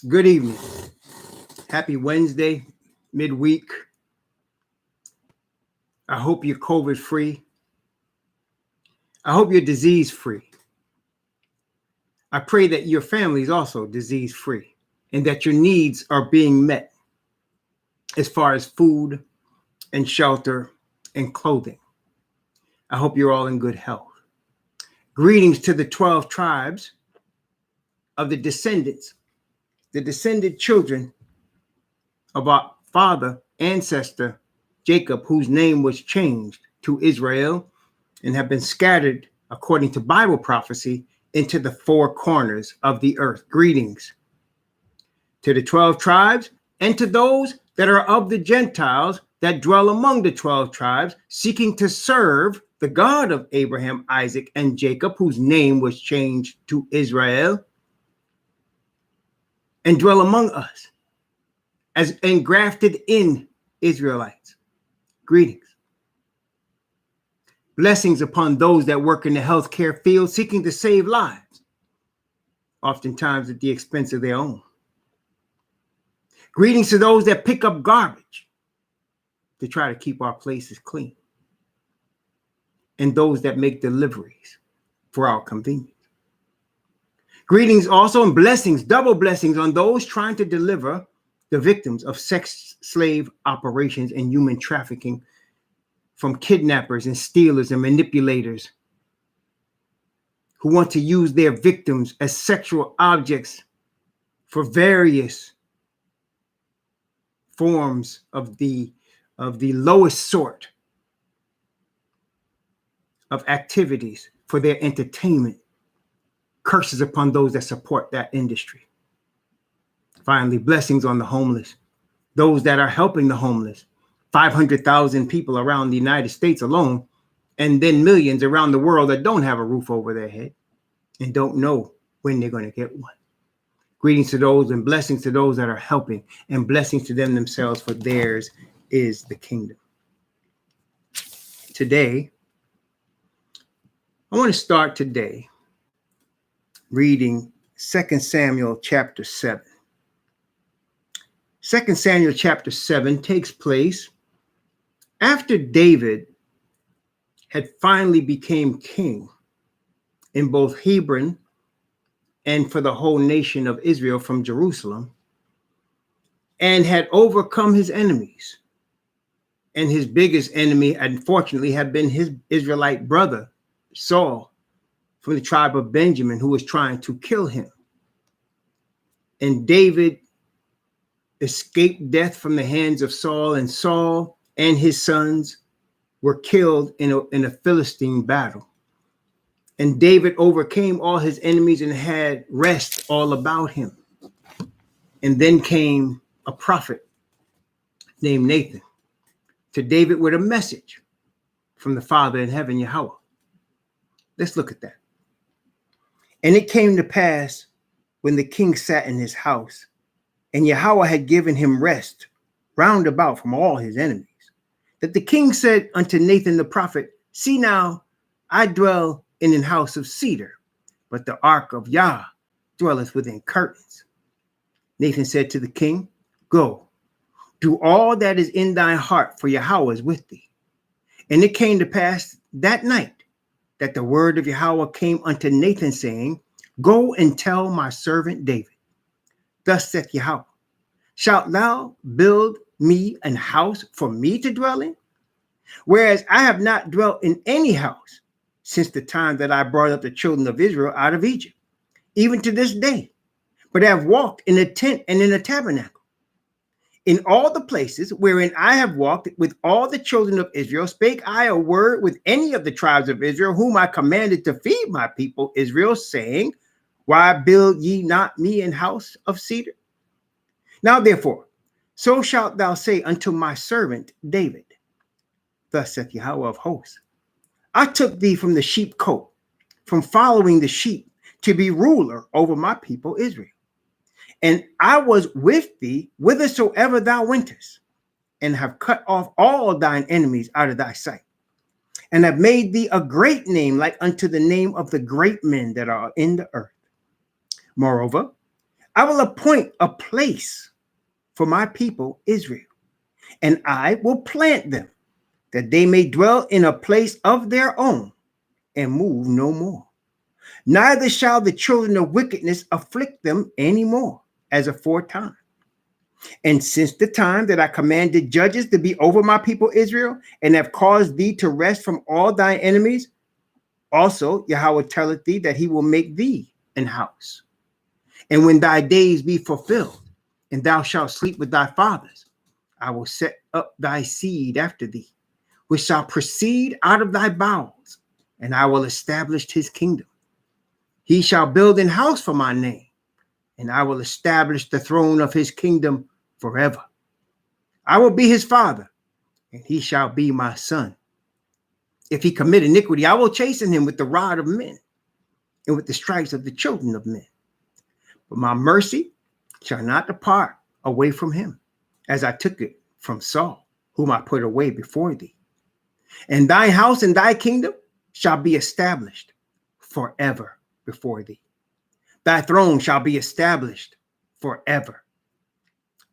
Good evening. Happy Wednesday, midweek. I hope you're COVID free. I hope you're disease free. I pray that your family is also disease free and that your needs are being met as far as food and shelter and clothing. I hope you're all in good health. Greetings to the 12 tribes of the descended children of our father, ancestor, Jacob, whose name was changed to Israel and have been scattered, according to Bible prophecy, into the four corners of the earth. Greetings to the 12 tribes and to those that are of the Gentiles that dwell among the 12 tribes, seeking to serve the God of Abraham, Isaac, and Jacob, whose name was changed to Israel, and dwell among us as engrafted in Israelites. Greetings. Blessings upon those that work in the healthcare field seeking to save lives, oftentimes at the expense of their own. Greetings to those that pick up garbage to try to keep our places clean, and those that make deliveries for our convenience. Greetings also and blessings, double blessings on those trying to deliver the victims of sex slave operations and human trafficking from kidnappers and stealers and manipulators who want to use their victims as sexual objects for various forms of the lowest sort of activities for their entertainment. Curses upon those that support that industry. Finally, blessings on the homeless, those that are helping the homeless. 500,000 people around the United States alone, and then millions around the world that don't have a roof over their head and don't know when they're going to get one. Greetings to those and blessings to those that are helping, and blessings to them themselves, for theirs is the kingdom. Today, I want to start today reading 2 Samuel chapter 7. 2 Samuel chapter 7 takes place after David had finally became king in both Hebron and for the whole nation of Israel from Jerusalem, and had overcome his enemies. And his biggest enemy, unfortunately, had been his Israelite brother, Saul, from the tribe of Benjamin, who was trying to kill him. And David escaped death from the hands of Saul, and Saul and his sons were killed in a Philistine battle. And David overcame all his enemies and had rest all about him. And then came a prophet named Nathan to David with a message from the Father in heaven, Yahweh. Let's look at that. And it came to pass when the king sat in his house, and Yahweh had given him rest round about from all his enemies, that the king said unto Nathan the prophet, See now, I dwell in an house of cedar, but the ark of Yah dwelleth within curtains. Nathan said to the king, Go, do all that is in thy heart, for Yahweh is with thee. And it came to pass that night that the word of Yahweh came unto Nathan, saying, Go and tell my servant David, Thus saith Yahweh, Shalt thou build me an house for me to dwell in? Whereas I have not dwelt in any house since the time that I brought up the children of Israel out of Egypt, even to this day, but have walked in a tent and in a tabernacle. In all the places wherein I have walked with all the children of Israel, spake I a word with any of the tribes of Israel, whom I commanded to feed my people Israel, saying, Why build ye not me an house of cedar? Now therefore, so shalt thou say unto my servant David, Thus saith Yahweh of hosts, I took thee from the sheepcote, from following the sheep, to be ruler over my people Israel. And I was with thee whithersoever thou wentest, and have cut off all thine enemies out of thy sight, and have made thee a great name, like unto the name of the great men that are in the earth. Moreover, I will appoint a place for my people Israel, and I will plant them, that they may dwell in a place of their own and move no more. Neither shall the children of wickedness afflict them any more, as aforetime. And since the time that I commanded judges to be over my people Israel, and have caused thee to rest from all thy enemies, also Yahweh telleth thee that he will make thee an house. And when thy days be fulfilled, and thou shalt sleep with thy fathers, I will set up thy seed after thee, which shall proceed out of thy bowels, and I will establish his kingdom. He shall build an house for my name, and I will establish the throne of his kingdom forever. I will be his father, and he shall be my son. If he commit iniquity, I will chasten him with the rod of men, and with the stripes of the children of men. But my mercy shall not depart away from him, as I took it from Saul, whom I put away before thee. And thy house and thy kingdom shall be established forever before thee. Thy throne shall be established forever.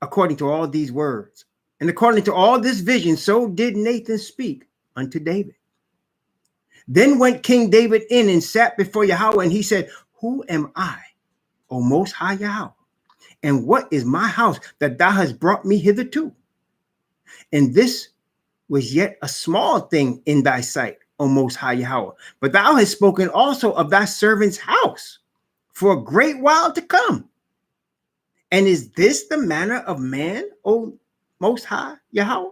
According to all these words, and according to all this vision, so did Nathan speak unto David. Then went King David in and sat before Yahweh, and he said, Who am I, O Most High Yahweh? And what is my house that thou hast brought me hitherto? And this was yet a small thing in thy sight, O Most High Yahweh. But thou hast spoken also of thy servant's house for a great while to come. And is this the manner of man, O Most High Yahweh?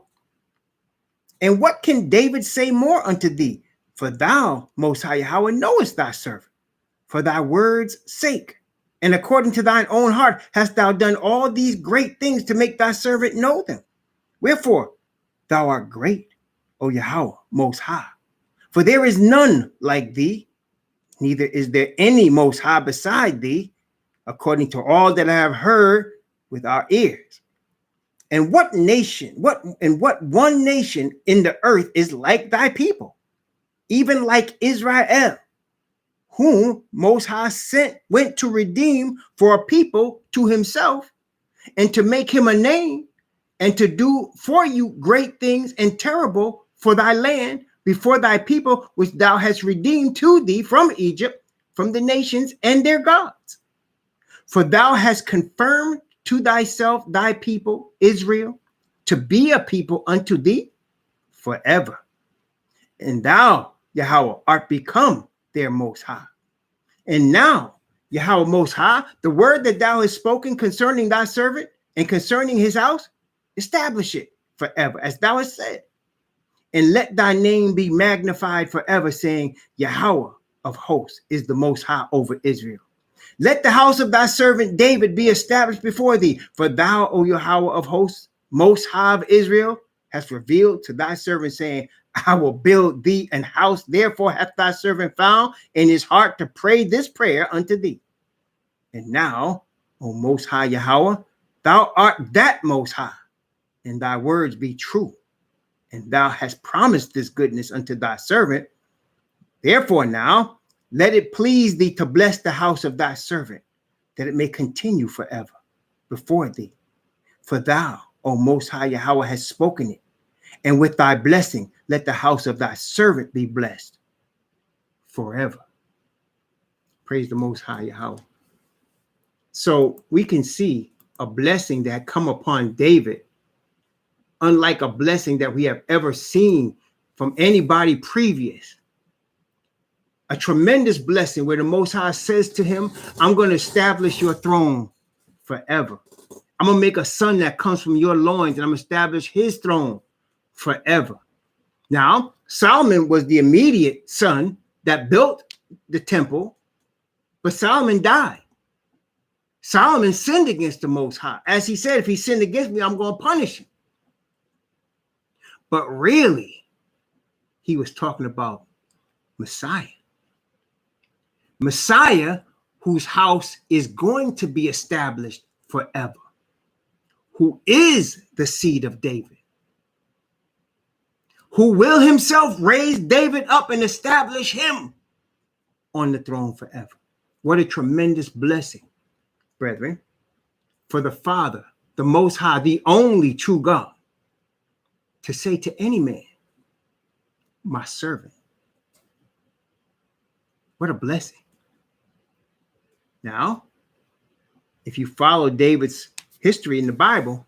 And what can David say more unto thee? For thou, Most High Yahweh, knowest thy servant, for thy word's sake. And according to thine own heart hast thou done all these great things to make thy servant know them. Wherefore, thou art great, O Yahweh, Most High. For there is none like thee, neither is there any Most High beside thee, according to all that I have heard with our ears. And what nation, what one nation in the earth is like thy people, even like Israel, whom Most High went to redeem for a people to himself, and to make him a name, and to do for you great things and terrible for thy land before thy people, which thou hast redeemed to thee from Egypt, from the nations and their gods. For thou hast confirmed to thyself thy people Israel to be a people unto thee forever. And thou, Yahweh, art become their Most High. And now, Yahweh Most High, the word that thou hast spoken concerning thy servant and concerning his house, establish it forever, as thou hast said. And let thy name be magnified forever, saying, Yahweh of hosts is the Most High over Israel. Let the house of thy servant David be established before thee, for thou, O Yahweh of hosts, Most High of Israel, hast revealed to thy servant, saying, I will build thee an house. Therefore hath thy servant found in his heart to pray this prayer unto thee. And now, O Most High Yahweh, thou art that Most High, and thy words be true. And thou hast promised this goodness unto thy servant. Therefore now, let it please thee to bless the house of thy servant, that it may continue forever before thee. For thou, O Most High Yahweh, hast spoken it. And with thy blessing, let the house of thy servant be blessed forever. Praise the Most High Yahweh. So we can see a blessing that come upon David, unlike a blessing that we have ever seen from anybody previous. A tremendous blessing where the Most High says to him, I'm going to establish your throne forever. I'm going to make a son that comes from your loins, and I'm going to establish his throne forever. Now, Solomon was the immediate son that built the temple, but Solomon died. Solomon sinned against the Most High. As he said, if he sinned against me, I'm going to punish him. But really, he was talking about Messiah. Messiah, whose house is going to be established forever, who is the seed of David, who will himself raise David up and establish him on the throne forever. What a tremendous blessing, brethren. for the Father, the Most High, the only true God, to say to any man, my servant. What a blessing. Now, if you follow David's history in the Bible,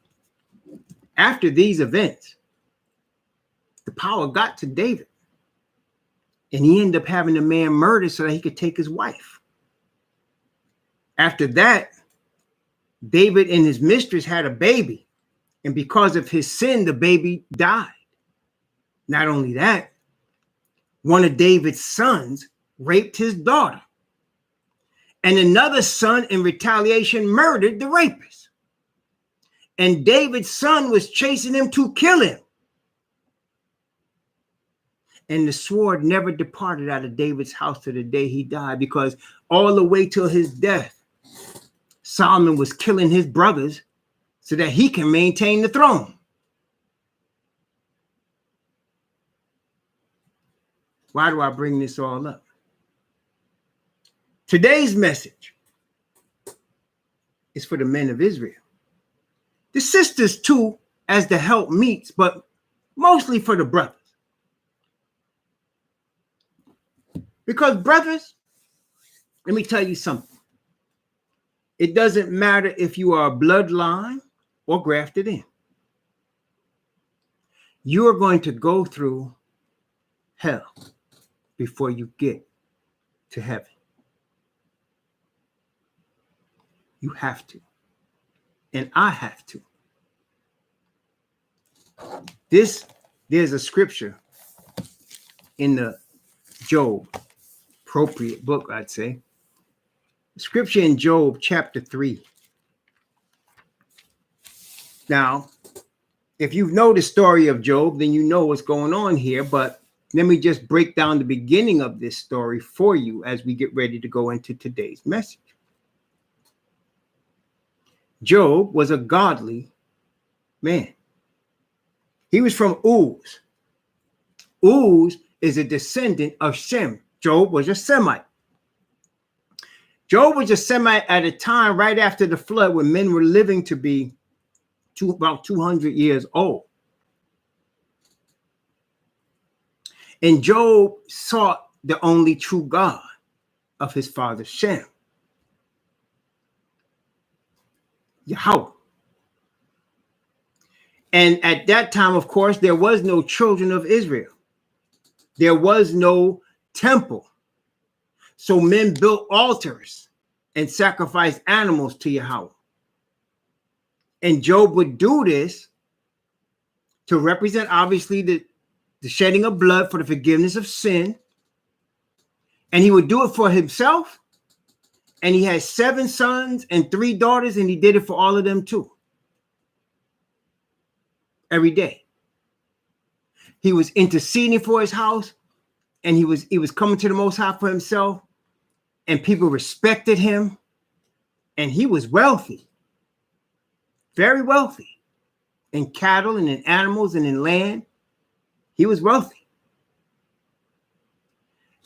after these events, the power got to David. And he ended up having the man murdered so that he could take his wife. After that, David and his mistress had a baby. And because of his sin, the baby died. Not only that, one of David's sons raped his daughter. And another son, in retaliation, murdered the rapist. And David's son was chasing him to kill him. And the sword never departed out of David's house to the day he died, because all the way till his death, Solomon was killing his brothers so that he can maintain the throne. Why do I bring this all up? Today's message is for the men of Israel. The sisters too, as the help meets, but mostly for the brothers. Because brothers, let me tell you something. It doesn't matter if you are a bloodline or grafted in. You are going to go through hell before you get to heaven. You have to. And I have to. There's a scripture in the Job, appropriate book, I'd say. Scripture in Job chapter 3. Now, if you know the story of Job, then you know what's going on here. But let me just break down the beginning of this story for you as we get ready to go into today's message. Job was a godly man. He was from Uz. Uz is a descendant of Shem. Job was a Semite. Job was a Semite at a time right after the flood when men were living to be about 200 years old. And Job sought the only true God of his father Shem, Yahweh. And at that time, of course, there was no children of Israel. There was no temple. So men built altars and sacrificed animals to Yahweh. And Job would do this to represent, obviously, the shedding of blood for the forgiveness of sin. And he would do it for himself. And he had 7 sons and 3 daughters, and he did it for all of them too. Every day. He was interceding for his house, and he was coming to the Most High for himself, and people respected him, and he was wealthy, very wealthy, in cattle and in animals and in land. He was wealthy.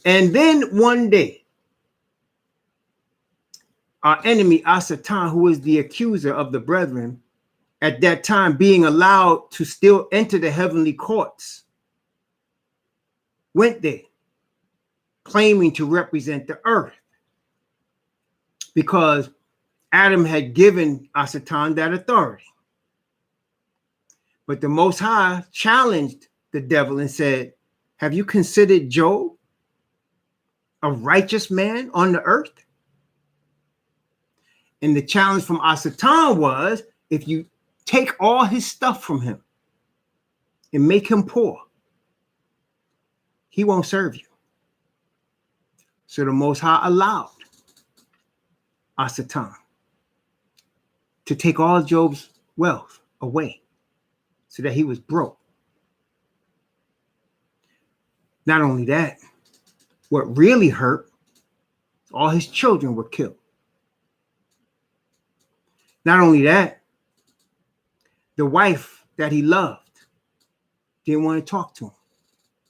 And then one day, our enemy, Asatan, who was the accuser of the brethren, at that time being allowed to still enter the heavenly courts, went there, claiming to represent the earth, because Adam had given Asatan that authority. But the Most High challenged the devil and said, have you considered Job a righteous man on the earth? And the challenge from Asatan was, if you take all his stuff from him and make him poor, he won't serve you. So the Most High allowed Asatan to take all Job's wealth away so that he was broke. Not only that, what really hurt, all his children were killed. Not only that, the wife that he loved didn't want to talk to him.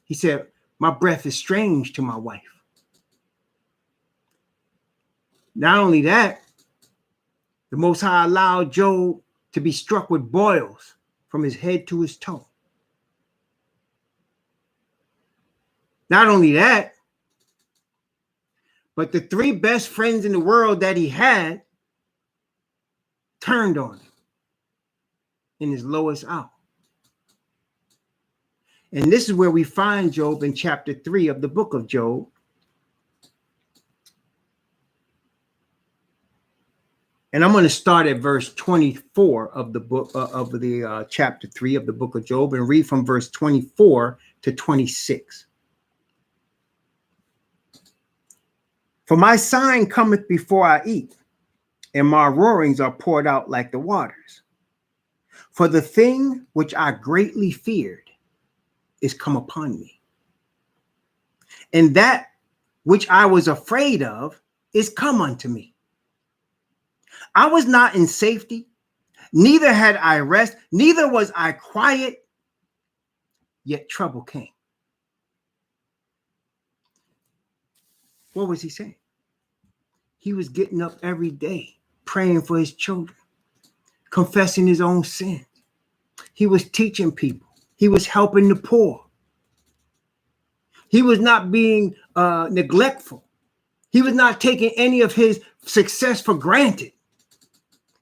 He said, my breath is strange to my wife. Not only that, The Most High allowed Job to be struck with boils from his head to his toe. Not only that, but the three best friends in the world that he had turned on him in his lowest hour. And this is where we find Job in chapter 3 of the book of Job. And I'm going to start at verse 24 of the book of the chapter 3 of the book of Job and read from verse 24 to 26. For my sign cometh before I eat, and my roarings are poured out like the waters. For the thing which I greatly feared is come upon me, and that which I was afraid of is come unto me. I was not in safety, neither had I rest, neither was I quiet, yet trouble came. What was he saying? He was getting up every day, praying for his children, confessing his own sins. He was teaching people. He was helping the poor. He was not being neglectful. He was not taking any of his success for granted.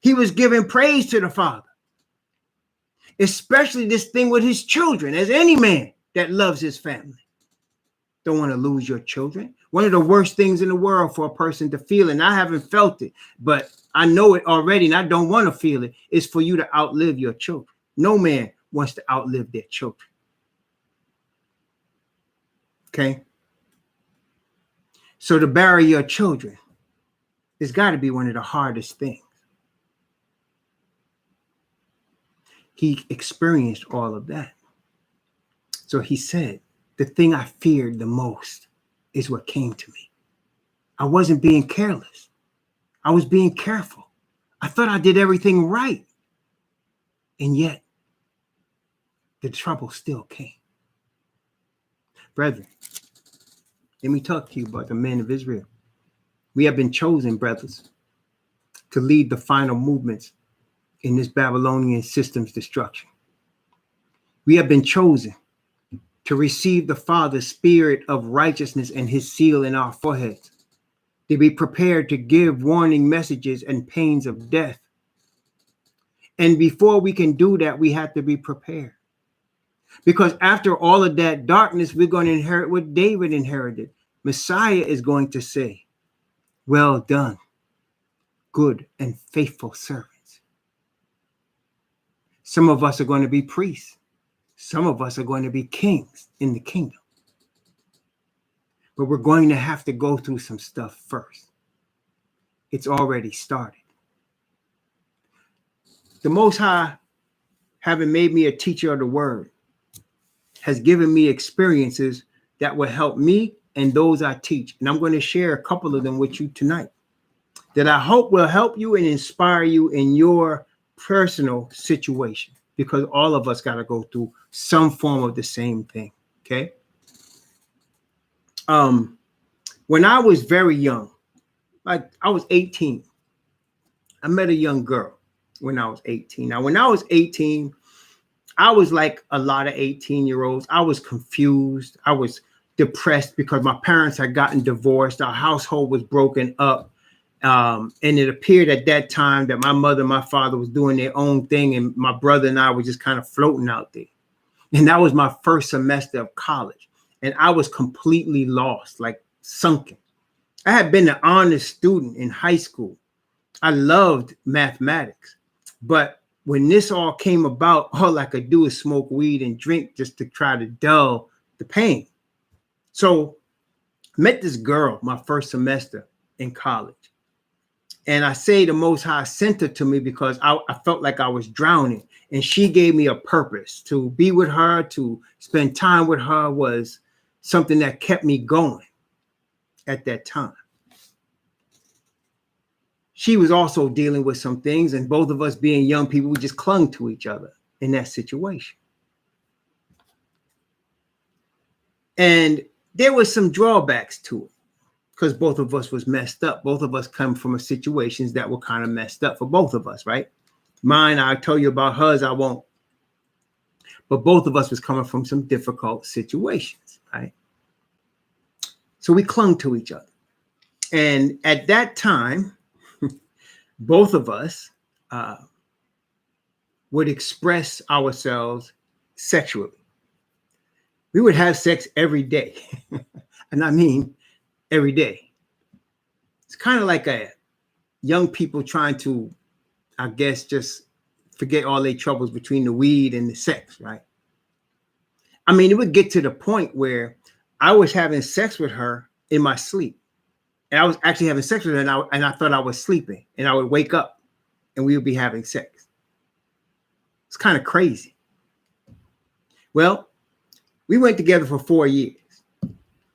He was giving praise to the Father, especially this thing with his children, as any man that loves his family. Don't want to lose your children. One of the worst things in the world for a person to feel, and I haven't felt it, but I know it already, and I don't want to feel it, is for you to outlive your children. No man wants to outlive their children. Okay? So to bury your children has got to be one of the hardest things. He experienced all of that. So he said, the thing I feared the most is what came to me. I wasn't being careless. I was being careful. I thought I did everything right. And yet, the trouble still came. Brethren, let me talk to you about the men of Israel. We have been chosen, brothers, to lead the final movements in this Babylonian system's destruction. We have been chosen to receive the Father's spirit of righteousness and his seal in our foreheads, to be prepared to give warning messages and pains of death. And before we can do that, we have to be prepared. Because after all of that darkness, we're going to inherit what David inherited. Messiah is going to say, well done, good and faithful servants. Some of us are going to be priests. Some of us are going to be kings in the kingdom. But we're going to have to go through some stuff first. It's already started. The Most High, having made me a teacher of the word, has given me experiences that will help me and those I teach. And I'm going to share a couple of them with you tonight that I hope will help you and inspire you in your personal situation, because all of us got to go through some form of the same thing. Okay. When I was very young, like I was 18, I met a young girl when I was 18. Now, when I was 18, I was like a lot of 18-year-olds. I was confused. I was depressed because my parents had gotten divorced. Our household was broken up. And it appeared at that time that my mother and my father was doing their own thing, and my brother and I were just kind of floating out there. And that was my first semester of college. And I was completely lost, like sunken. I had been an honest student in high school. I loved mathematics. But when this all came about, all I could do is smoke weed and drink just to try to dull the pain. So I met this girl my first semester in college. And I say the Most High sent her to me because I felt like I was drowning. And she gave me a purpose. To be with her, to spend time with her was something that kept me going at that time. She was also dealing with some things, and both of us being young people, we just clung to each other in that situation. And there was some drawbacks to it. because both of us was messed up. Both of us come from situations that were kind of messed up for both of us, right? Mine, I'll tell you about. Hers, I won't. But both of us was coming from some difficult situations, right? So we clung to each other. And at that time, both of us would express ourselves sexually. We would have sex every day. And I mean, every day. It's kind of like a young people trying to, I guess, just forget all their troubles between the weed and the sex, right? I mean, it would get to the point where I was having sex with her in my sleep. And I was actually having sex with her, and I thought I was sleeping. And I would wake up and we would be having sex. It's kind of crazy. Well, we went together for 4 years.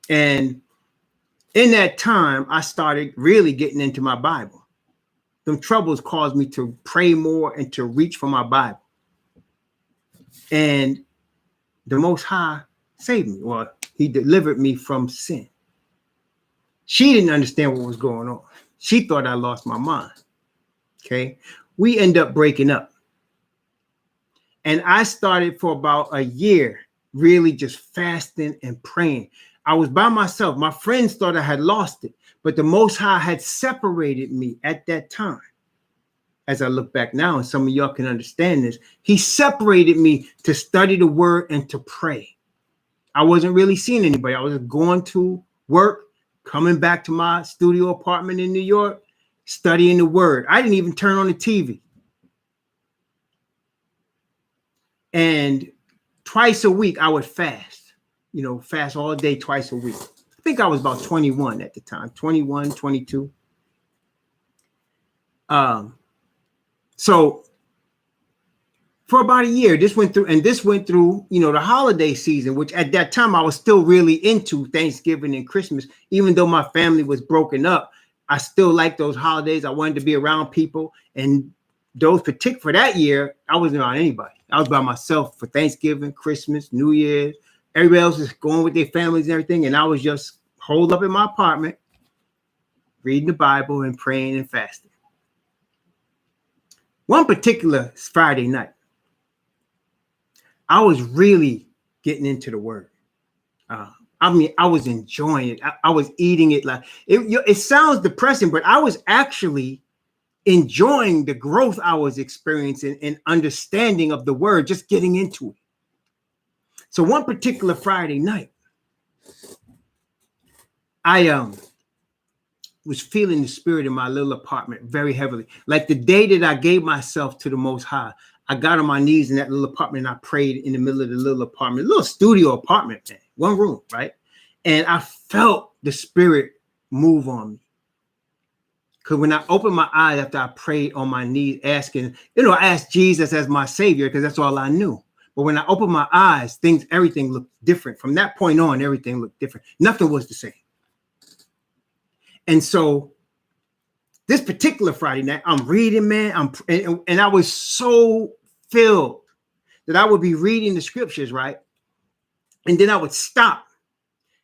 And in that time, I started really getting into my Bible. Them troubles caused me to pray more and to reach for my Bible. And the Most High saved me. Well, he delivered me from sin. She didn't understand what was going on. She thought I lost my mind. Okay. We end up breaking up. And I started for about a year, really just fasting and praying. I was by myself. My friends thought I had lost it, but the Most High had separated me at that time. As I look back now, and some of y'all can understand this, he separated me to study the word and to pray. I wasn't really seeing anybody. I was going to work, coming back to my studio apartment in New York, studying the word. I didn't even turn on the TV. And twice a week, I would fast, fast all day, twice a week. I think I was about 21 at the time, 21, 22. So for about a year, this went through, the holiday season, which at that time I was still really into Thanksgiving and Christmas. Even though my family was broken up, I still liked those holidays. I wanted to be around people. And for that year, I wasn't around anybody. I was by myself for Thanksgiving, Christmas, New Year's. Everybody else was going with their families and everything. And I was just holed up in my apartment, reading the Bible and praying and fasting. One particular Friday night, I was really getting into the word. I was enjoying it. I was eating it like it sounds depressing, but I was actually enjoying the growth I was experiencing and understanding of the word, just getting into it. So one particular Friday night, I was feeling the spirit in my little apartment very heavily. Like the day that I gave myself to the Most High, I got on my knees in that little apartment and I prayed in the middle of the little apartment, little studio apartment, man, one room, right? And I felt the spirit move on me. Because when I opened my eyes after I prayed on my knees, asking, I asked Jesus as my savior because that's all I knew. But when I opened my eyes, everything looked different. From that point on, everything looked different. Nothing was the same. And so this particular Friday night, I'm reading, man, and I was so filled that I would be reading the scriptures, right? And then I would stop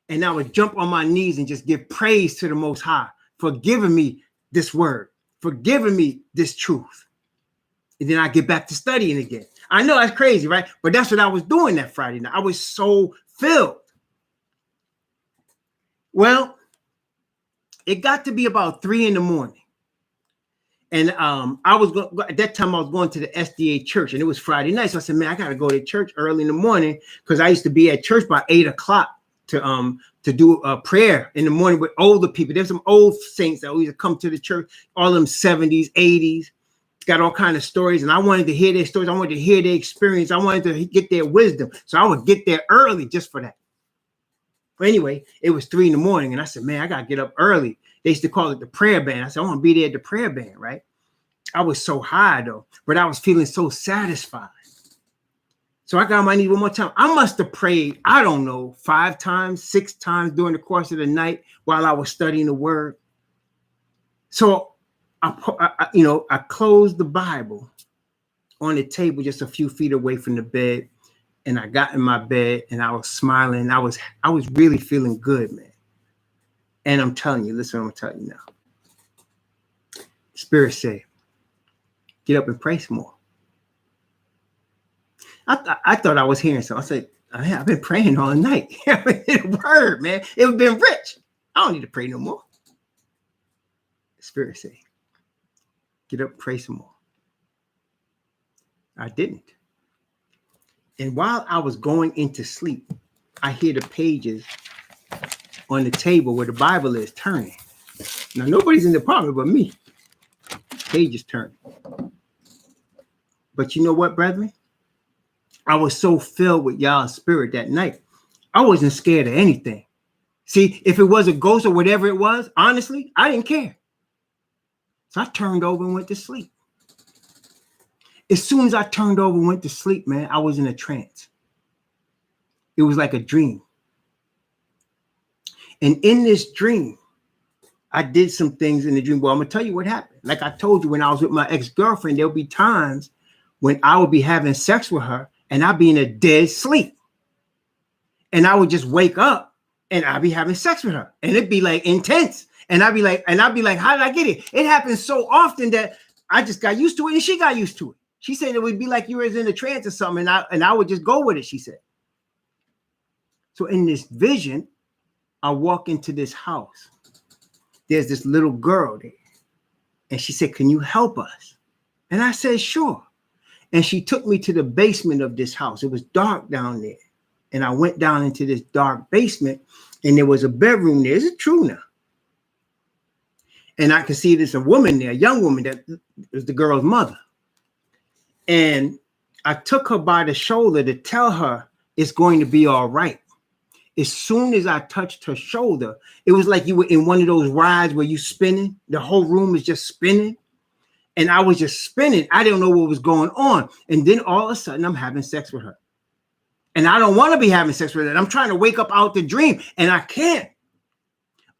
and I would jump on my knees and just give praise to the Most High for giving me this word, for giving me this truth. And then I get back to studying again. I know that's crazy, right? But that's what I was doing that Friday night. I was so filled. Well, it got to be about 3 a.m. And at that time I was going to the SDA church and it was Friday night. So I said, man, I got to go to church early in the morning because I used to be at church by 8 o'clock to do a prayer in the morning with older people. There's some old saints that used to come to the church, all them 70s, 80s, got all kinds of stories. And I wanted to hear their stories. I wanted to hear their experience. I wanted to get their wisdom. So I would get there early just for that. But anyway, it was 3 a.m. and I said, man, I got to get up early. They used to call it the prayer band. I said, I want to be there at the prayer band, right? I was so high though, but I was feeling so satisfied. So I got on my knees one more time. I must have prayed, I don't know, 5 times, 6 times during the course of the night while I was studying the word. So I closed the Bible on the table just a few feet away from the bed. And I got in my bed and I was smiling. I was really feeling good, man. And I'm telling you, listen, I'm going to tell you now. Spirit said, get up and pray some more. I thought I was hearing something. I said, I've been praying all night. The word, man. It's been rich. I don't need to pray no more. The Spirit said, get up and pray some more. I didn't. And while I was going into sleep, I hear the pages on the table where the Bible is turning. Now, nobody's in the apartment but me. Pages turning. But you know what, brethren? I was so filled with y'all's spirit that night. I wasn't scared of anything. See, if it was a ghost or whatever it was, honestly, I didn't care. So I turned over and went to sleep. As soon as I turned over and went to sleep, man, I was in a trance. It was like a dream. And in this dream, I did some things in the dream. Well, I'm going to tell you what happened. Like I told you, when I was with my ex-girlfriend, there'll be times when I would be having sex with her and I'd be in a dead sleep. And I would just wake up and I'd be having sex with her. And it'd be like intense. And I'd be like, how did I get it? It happens so often that I just got used to it and she got used to it. She said it would be like you were in a trance or something, and I would just go with it, she said. So in this vision, I walk into this house. There's this little girl there. And she said, can you help us? And I said, sure. And she took me to the basement of this house. It was dark down there. And I went down into this dark basement, and there was a bedroom there. Is it true now? And I could see there's a woman there, a young woman that was the girl's mother. And I took her by the shoulder to tell her it's going to be all right. As soon as I touched her shoulder, it was like you were in one of those rides where you spinning. The whole room is just spinning. And I was just spinning. I didn't know what was going on. And then all of a sudden, I'm having sex with her. And I don't want to be having sex with her. I'm trying to wake up out the dream, and I can't.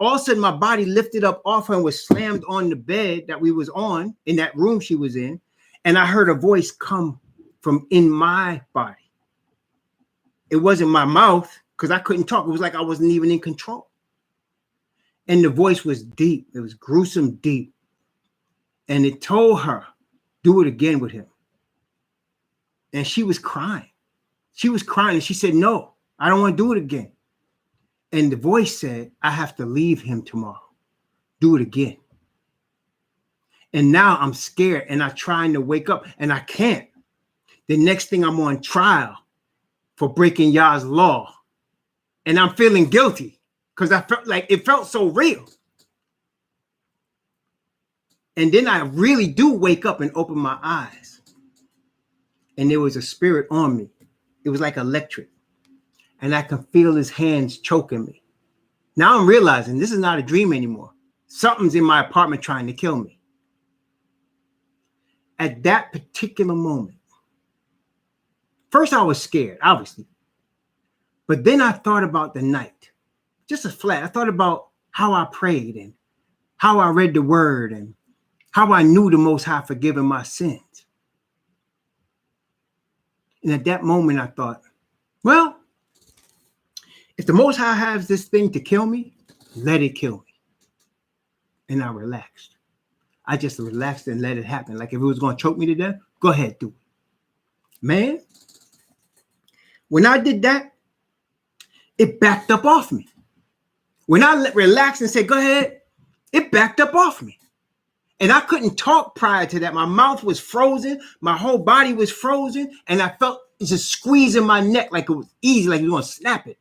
All of a sudden, my body lifted up off her and was slammed on the bed that we was on in that room she was in. And I heard a voice come from in my body. It wasn't my mouth because I couldn't talk. It was like I wasn't even in control. And the voice was deep. It was gruesome deep. And it told her, do it again with him. And she was crying. She was crying. And she said, no, I don't want to do it again. And the voice said, I have to leave him tomorrow. Do it again. And now I'm scared and I'm trying to wake up and I can't. The next thing I'm on trial for breaking Yah's law. And I'm feeling guilty because I felt like it felt so real. And then I really do wake up and open my eyes. And there was a spirit on me. It was like electric. And I can feel his hands choking me. Now I'm realizing this is not a dream anymore. Something's in my apartment trying to kill me. At that particular moment, first I was scared, obviously. But then I thought about the night. Just a flat. I thought about how I prayed and how I read the word and how I knew the Most High forgiving my sins. And at that moment, I thought, well, if the Most High has this thing to kill me, let it kill me. And I relaxed. I just relaxed and let it happen. Like if it was going to choke me to death, go ahead, do it. Man, when I did that, it backed up off me. When I relaxed and said, go ahead, it backed up off me. And I couldn't talk prior to that. My mouth was frozen. My whole body was frozen. And I felt it just squeezing my neck like it was easy, like you were going to snap it.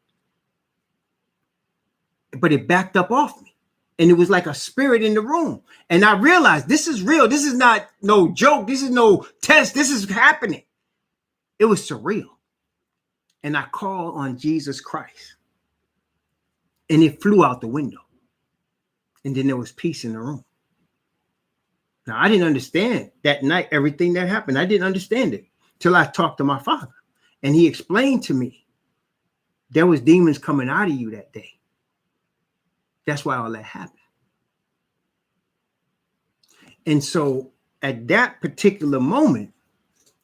But it backed up off me. And it was like a spirit in the room. And I realized this is real. This is not no joke. This is no test. This is happening. It was surreal. And I called on Jesus Christ. And it flew out the window. And then there was peace in the room. Now, I didn't understand that night, everything that happened. I didn't understand it till I talked to my father. And he explained to me there was demons coming out of you that day. That's why all that happened. And so at that particular moment,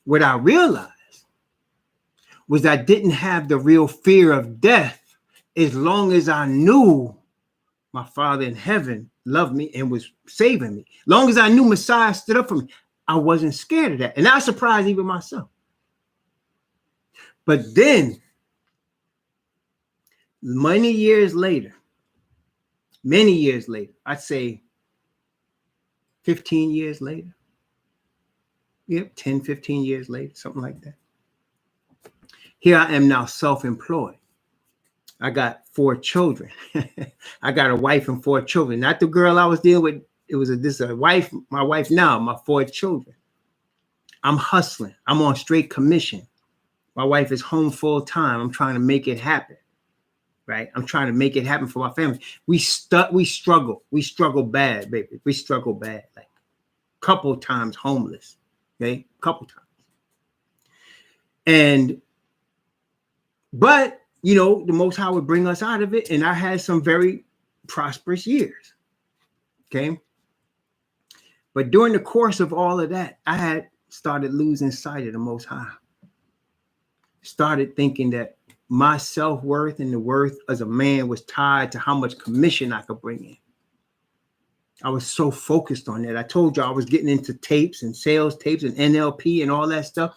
what I realized was I didn't have the real fear of death as long as I knew my Father in heaven loved me and was saving me. Long as I knew Messiah stood up for me, I wasn't scared of that. And I surprised even myself. But then, many years later, I'd say 15 years later. Yep, 10, 15 years later, something like that. Here I am now self-employed. I got 4 children. I got a wife and 4 children. Not the girl I was dealing with. It was a wife, my wife now, my 4 children. I'm hustling. I'm on straight commission. My wife is home full time. I'm trying to make it happen. Right? I'm trying to make it happen for my family. We struggle. We struggle bad, baby. We struggle bad. Like a couple times homeless. Okay? Couple times. But you know, the Most High would bring us out of it. And I had some very prosperous years. Okay. But during the course of all of that, I had started losing sight of the Most High. Started thinking that my self-worth and the worth as a man was tied to how much commission I could bring in. I was so focused on that. I told you I was getting into tapes and sales tapes and NLP and all that stuff,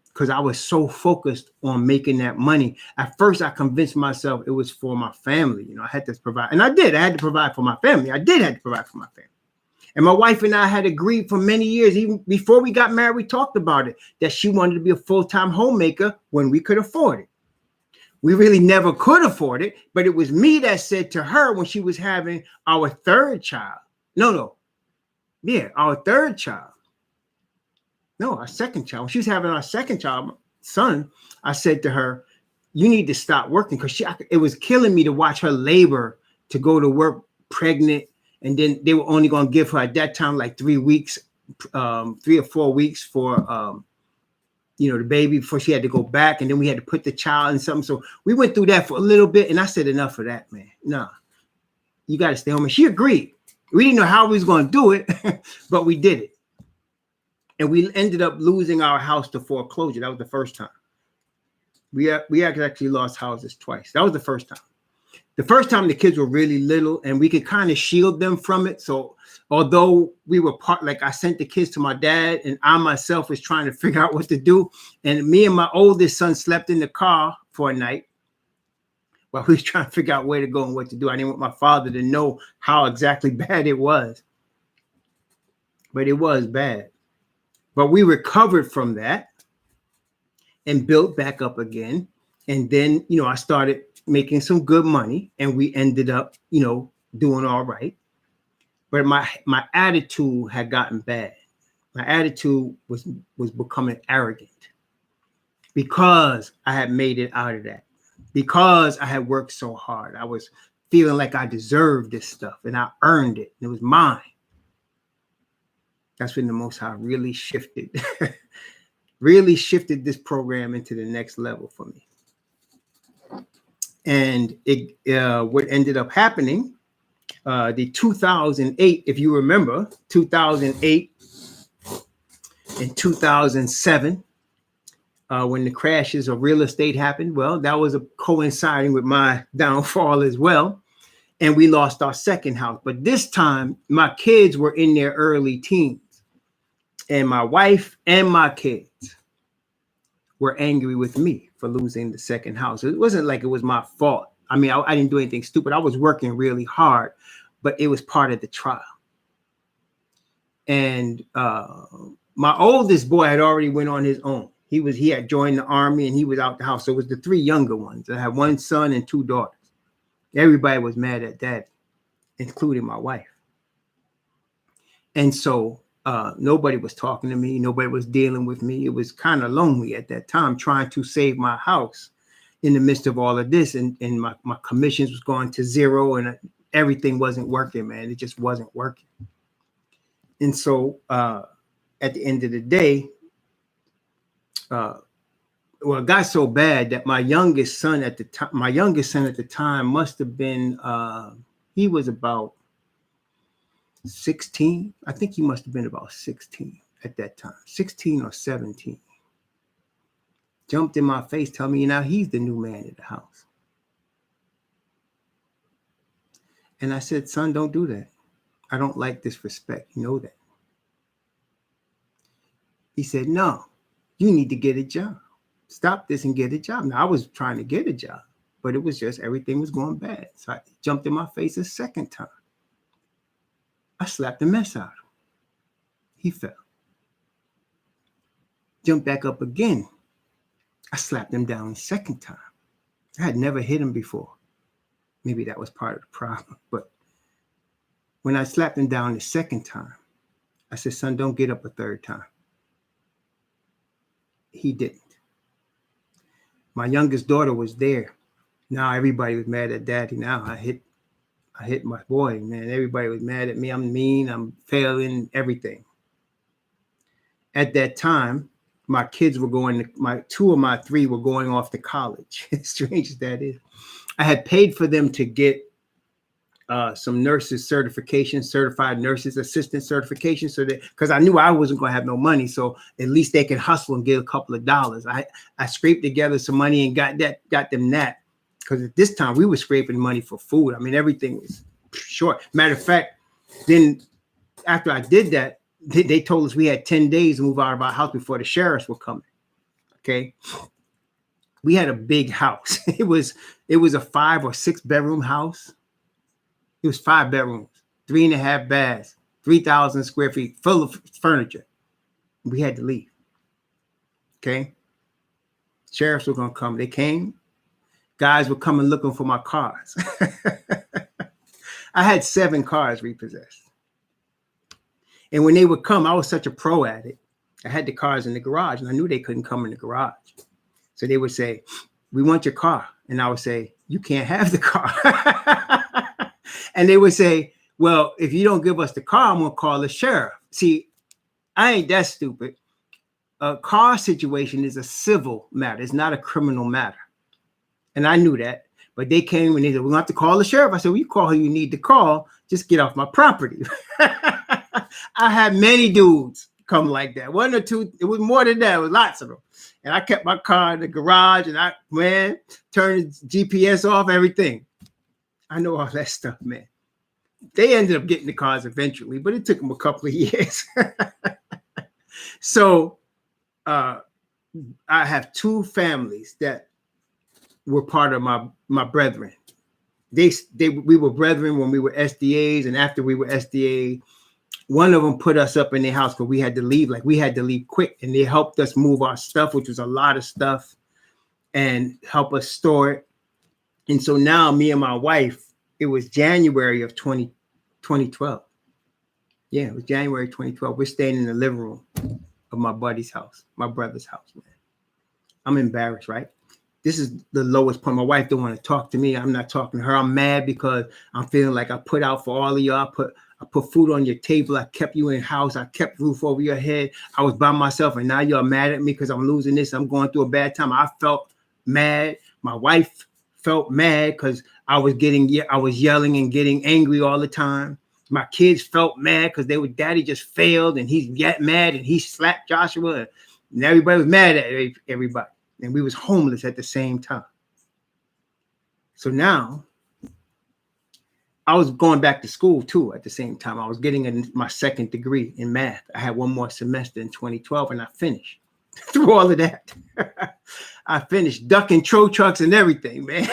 because I was so focused on making that money. At first, I convinced myself it was for my family. You know, I had to provide. And I did. I had to provide for my family. I did have to provide for my family. And my wife and I had agreed for many years, even before we got married, we talked about it, that she wanted to be a full-time homemaker when we could afford it. We really never could afford it, but it was me that said to her when she was having our 3rd child. Our 3rd child. No, our 2nd child. When she was having our 2nd child, son, I said to her, you need to stop working, because it was killing me to watch her labor to go to work pregnant. And then they were only going to give her at that time like 3 weeks, 3 or 4 weeks for, the baby before she had to go back. And then we had to put the child in something. So we went through that for a little bit. And I said, enough of that, man. No, you got to stay home. And she agreed. We didn't know how we was going to do it, but we did it. And we ended up losing our house to foreclosure. That was the first time. We actually lost houses twice. That was the first time. The first time the kids were really little and we could kind of shield them from it. So although we were I sent the kids to my dad and I myself was trying to figure out what to do. And me and my oldest son slept in the car for a night while we was trying to figure out where to go and what to do. I didn't want my father to know how exactly bad it was. But it was bad. But we recovered from that and built back up again. And then, I started making some good money and we ended up, doing all right. But my attitude had gotten bad. My attitude was becoming arrogant because I had made it out of that, because I had worked so hard. I was feeling like I deserved this stuff and I earned it. And it was mine. That's when the Most High really shifted this program into the next level for me. And what ended up happening, the 2008, if you remember, 2008 and 2007, when the crashes of real estate happened, well, that was coinciding with my downfall as well. And we lost our 2nd house. But this time, my kids were in their early teens. And my wife and my kids were angry with me for losing the 2nd house. It wasn't like it was my fault. I mean, I didn't do anything stupid. I was working really hard, but it was part of the trial. And my oldest boy had already went on his own. He had joined the army and he was out the house. So it was the 3 younger ones. I had 1 son and 2 daughters. Everybody was mad at Dad, including my wife. And so nobody was talking to me. Nobody was dealing with me. It was kind of lonely at that time, trying to save my house in the midst of all of this. And my commissions was going to 0 and everything wasn't working, man. It just wasn't working. And so at the end of the day, it got so bad that my youngest son at the time must have been, he was about 16. I think he must have been about 16 at that time, 16 or 17. Jumped in my face, telling me now he's the new man in the house. And I said, son, don't do that. I don't like disrespect. You know that. He said, no, you need to get a job. Stop this and get a job. Now, I was trying to get a job, but it was just everything was going bad. So I jumped in my face a second time. I slapped the mess out of him. He fell. Jumped back up again. I slapped him down a second time. I had never hit him before. Maybe that was part of the problem. But when I slapped him down the second time, I said, son, don't get up a third time. He didn't. My youngest daughter was there. Now everybody was mad at daddy. Now I hit my boy, man. Everybody was mad at me. I'm mean. I'm failing, everything. At that time, my kids were two of my three were going off to college. As strange as that is. I had paid for them to get some nurses certification, certified nurses assistant certification, so that because I knew I wasn't going to have no money, so at least they could hustle and get a couple of dollars. I scraped together some money and got them that, because at this time we were scraping money for food. I mean, everything was short. Matter of fact, then after I did that, they told us we had 10 days to move out of our house before the sheriffs were coming. Okay. We had a big house. It was a 5 or 6 bedroom house. It was 5 bedrooms, 3.5 baths, 3,000 square feet, full of furniture. We had to leave. Okay. Sheriffs were going to come. They came. Guys were coming looking for my cars. I had 7 cars repossessed. And when they would come, I was such a pro at it. I had the cars in the garage, and I knew they couldn't come in the garage. So they would say, we want your car. And I would say, you can't have the car. And they would say, well, if you don't give us the car, I'm going to call the sheriff. See, I ain't that stupid. A car situation is a civil matter. It's not a criminal matter. And I knew that. But they came and they said, we're going to have to call the sheriff. I said, well, you call who you need to call. Just get off my property. I had many dudes come like that. 1 or 2. It was more than that. It was lots of them. And I kept my car in the garage and I turned the GPS off, everything. I know all that stuff, man. They ended up getting the cars eventually, but it took them a couple of years. So I have 2 families that were part of my brethren. We were brethren when we were SDAs, and after we were SDA, one of them put us up in their house because we had to leave. Like, we had to leave quick, and they helped us move our stuff, which was a lot of stuff, and help us store it. And so now me and my wife, it was January of 2012. Yeah, it was January 2012. We're staying in the living room of my buddy's house, my brother's house, man. I'm embarrassed, right? This is the lowest point. My wife don't want to talk to me. I'm not talking to her. I'm mad because I'm feeling like I put out for all of y'all. I put food on your table. I kept you in house. I kept roof over your head. I was by myself, and now you're mad at me because I'm losing this. I'm going through a bad time. I felt mad. My wife felt mad because I was yelling and getting angry all the time. My kids felt mad because daddy just failed, and he's mad, and he slapped Joshua, and everybody was mad at everybody. And we was homeless at the same time. So now I was going back to school too at the same time. I was getting my 2nd degree in math. I had 1 more semester in 2012, and I finished through all of that. I finished ducking tow trucks and everything, man.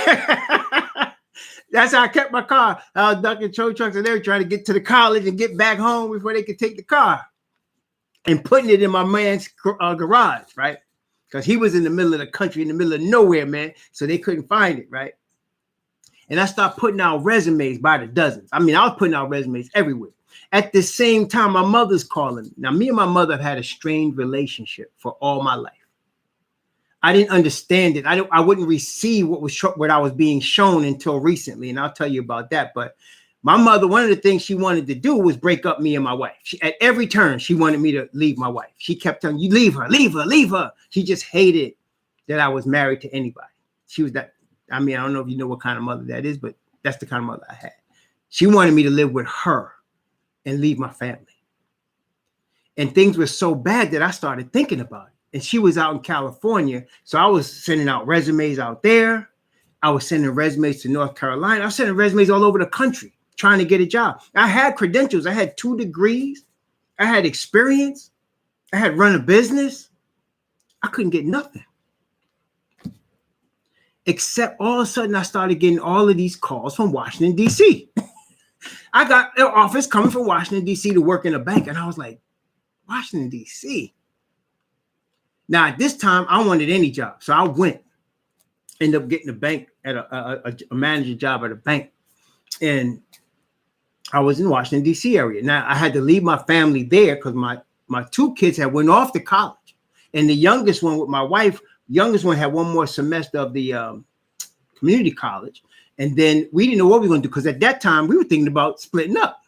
That's how I kept my car. I was ducking tow trucks and everything, trying to get to the college and get back home before they could take the car, and putting it in my man's garage, right? Because he was in the middle of the country, in the middle of nowhere, man. So they couldn't find it, right? And I started putting out resumes by the dozens. I mean, I was putting out resumes everywhere. At the same time, my mother's calling me. Now, me and my mother have had a strained relationship for all my life. I didn't understand it. I wouldn't receive what I was being shown until recently, and I'll tell you about that. But my mother, one of the things she wanted to do was break up me and my wife. At every turn, she wanted me to leave my wife. She kept telling me, you leave her, leave her, leave her. She just hated that I was married to anybody. She was that. I mean, I don't know if you know what kind of mother that is, but that's the kind of mother I had. She wanted me to live with her and leave my family. And things were so bad that I started thinking about it. And she was out in California. So I was sending out resumes out there. I was sending resumes to North Carolina. I was sending resumes all over the country, trying to get a job. I had credentials. I had 2 degrees. I had experience. I had run a business. I couldn't get nothing. Except all of a sudden, I started getting all of these calls from Washington, D.C. I got an office coming from Washington, D.C. to work in a bank. And I was like, Washington, D.C.? Now, at this time, I wanted any job. So I went, ended up getting a bank at a manager job at a bank. And I was in Washington, D.C. area. Now, I had to leave my family there because my 2 kids had went off to college. And the youngest one with my wife, youngest one had 1 more semester of the community college. And then we didn't know what we were going to do because at that time, we were thinking about splitting up.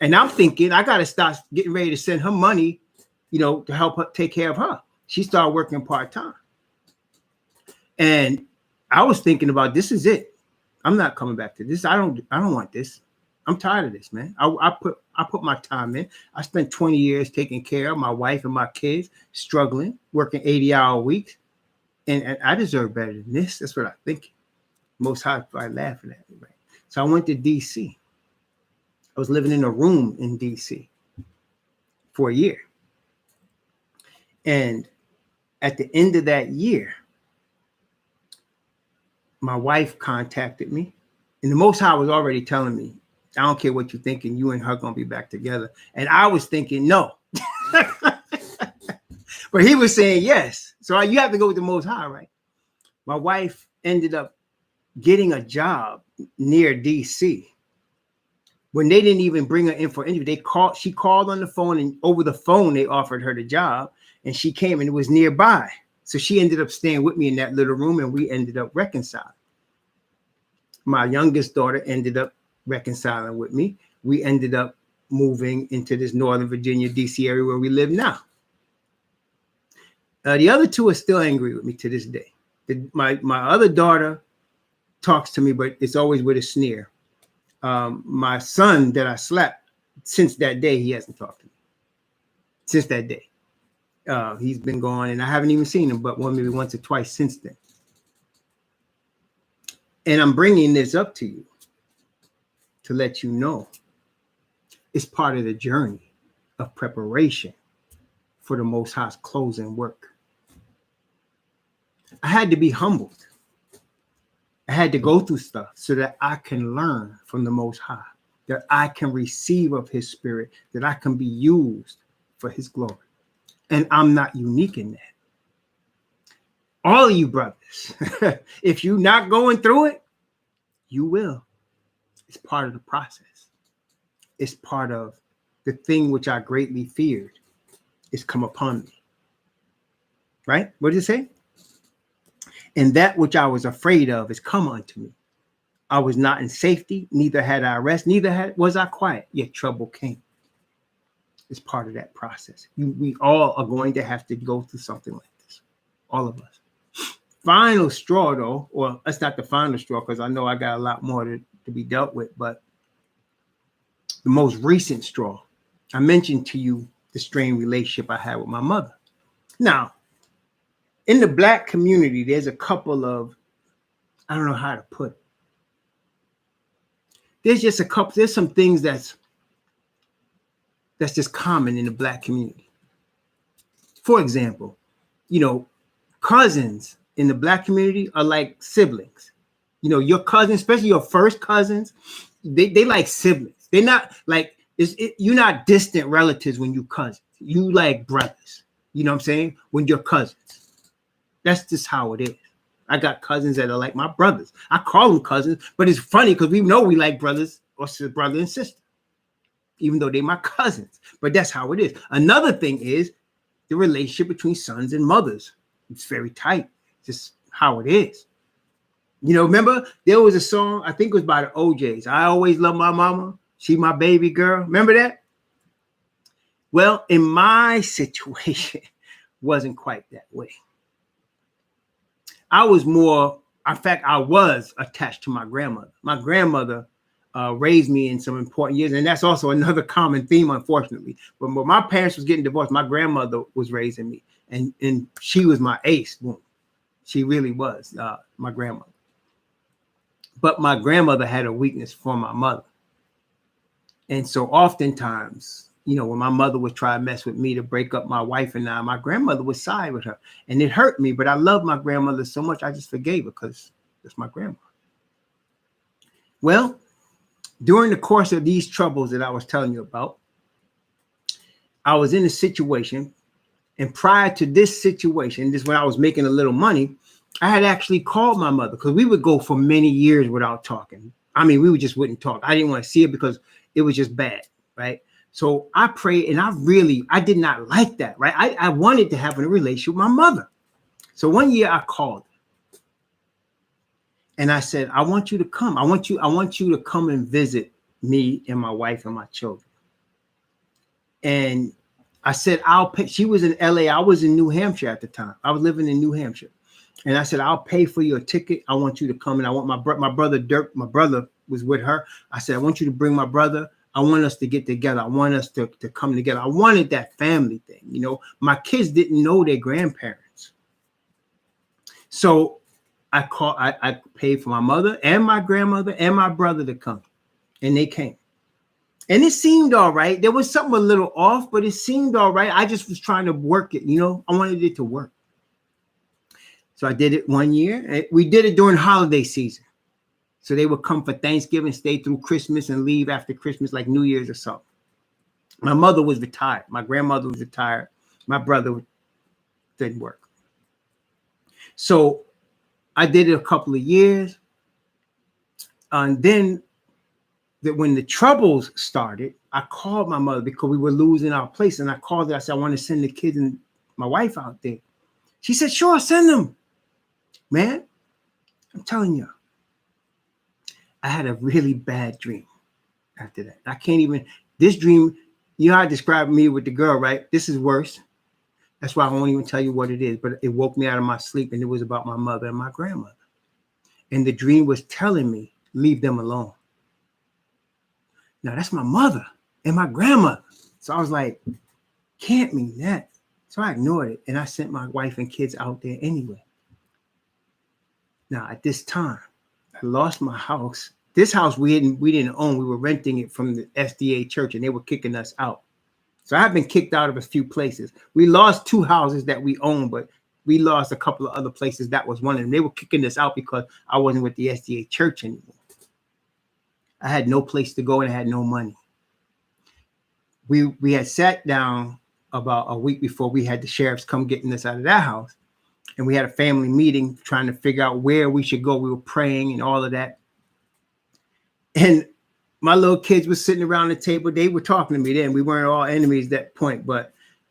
And I'm thinking, I got to start getting ready to send her money, to help her take care of her. She started working part-time. And I was thinking about, this is it. I'm not coming back to this. I don't want this. I'm tired of this, man. I put my time in. I spent 20 years taking care of my wife and my kids, struggling, working 80-hour weeks. And I deserve better than this. That's what I think. Most High probably laughing at me, right? So I went to D.C. I was living in a room in D.C. for a year. And at the end of that year, my wife contacted me. And the Most High was already telling me, I don't care what you're thinking, you and her going to be back together. And I was thinking, no. But he was saying yes. So you have to go with the Most High, right? My wife ended up getting a job near DC. When they didn't even bring her in for interview, she called on the phone, and over the phone, they offered her the job, and she came, and it was nearby. So she ended up staying with me in that little room, and we ended up reconciling. My youngest daughter ended up reconciling with me. We ended up moving into this Northern Virginia, DC area where we live now. The other 2 are still angry with me to this day. My other daughter talks to me, but it's always with a sneer. My son that I slapped, since that day, he hasn't talked to me. Since that day. He's been gone, and I haven't even seen him, but maybe once or twice since then. And I'm bringing this up to you to let you know it's part of the journey of preparation for the Most High's closing work. I had to be humbled. I had to go through stuff so that I can learn from the Most High, that I can receive of his spirit, that I can be used for his glory. And I'm not unique in that. All of you brothers, if you're not going through it, you will. It's part of the process. It's part of the thing which I greatly feared is come upon me. Right? What did it say? And that which I was afraid of is come unto me. I was not in safety, neither had I rest, neither was I quiet, yet trouble came. It's part of that process. We all are going to have to go through something like this. All of us. Final straw, though, or that's not the final straw, because I know I got a lot more to be dealt with, but the most recent straw, I mentioned to you the strained relationship I had with my mother. Now, in the Black community, there's a couple of, I don't know how to put it. There's some things that's just common in the Black community. For example, cousins in the Black community are like siblings. Your cousins, especially your first cousins, they like siblings. They're not like, you're not distant relatives when you cousins. You like brothers. You know what I'm saying? When you're cousins. That's just how it is. I got cousins that are like my brothers. I call them cousins, but it's funny because we know we like brothers or brother and sister, even though they're my cousins. But that's how it is. Another thing is the relationship between sons and mothers. It's very tight. Just how it is. Remember there was a song, I think it was by the OJs. I always love my mama. She my baby girl. Remember that? Well, in my situation, wasn't quite that way. I was attached to my grandmother. My grandmother raised me in some important years, and that's also another common theme, unfortunately. But when my parents was getting divorced, my grandmother was raising me, and she was my ace. She really was my grandmother. But my grandmother had a weakness for my mother. And so oftentimes, when my mother would try to mess with me to break up my wife and I, my grandmother would side with her. And it hurt me, but I love my grandmother so much, I just forgave her because it's my grandma. Well, during the course of these troubles that I was telling you about, I was in a situation, and prior to this situation, this when I was making a little money, I had actually called my mother because we would go for many years without talking. I mean, we just wouldn't talk. I didn't want to see her because it was just bad, right? So I prayed, and I did not like that, right? I wanted to have a relationship with my mother. So one year I called her, and I said, I want you to come. I want you to come and visit me and my wife and my children. And I said, I'll pay. She was in LA. I was in New Hampshire at the time. I was living in New Hampshire. And I said, I'll pay for your ticket. I want you to come. And I want my brother, Dirk, my brother was with her. I said, I want you to bring my brother. I want us to get together. I want us to come together. I wanted that family thing. My kids didn't know their grandparents. So I paid for my mother and my grandmother and my brother to come. And they came. And it seemed all right. There was something a little off, but it seemed all right. I just was trying to work it, I wanted it to work. So I did it one year. We did it during holiday season. So they would come for Thanksgiving, stay through Christmas, and leave after Christmas, like New Year's or something. My mother was retired. My grandmother was retired. My brother didn't work. So I did it a couple of years. And then when the troubles started, I called my mother because we were losing our place. And I called her. I said, I want to send the kids and my wife out there. She said, sure, send them. Man, I'm telling you, I had a really bad dream after that. I can't even, this dream, I described me with the girl, right? This is worse. That's why I won't even tell you what it is, but it woke me out of my sleep, and it was about my mother and my grandmother. And the dream was telling me, leave them alone. Now, that's my mother and my grandmother. So I was like, can't mean that. So I ignored it, and I sent my wife and kids out there anyway. Now, at this time, I lost my house. This house we didn't own. We were renting it from the SDA church, and they were kicking us out. So I've been kicked out of a few places. We lost 2 houses that we owned, but we lost a couple of other places. That was one of them. They were kicking us out because I wasn't with the SDA church anymore. I had no place to go, and I had no money. We had sat down about a week before we had the sheriffs come getting us out of that house. And we had a family meeting trying to figure out where we should go. We were praying and all of that. And my little kids were sitting around the table. They were talking to me then. We weren't all enemies at that point.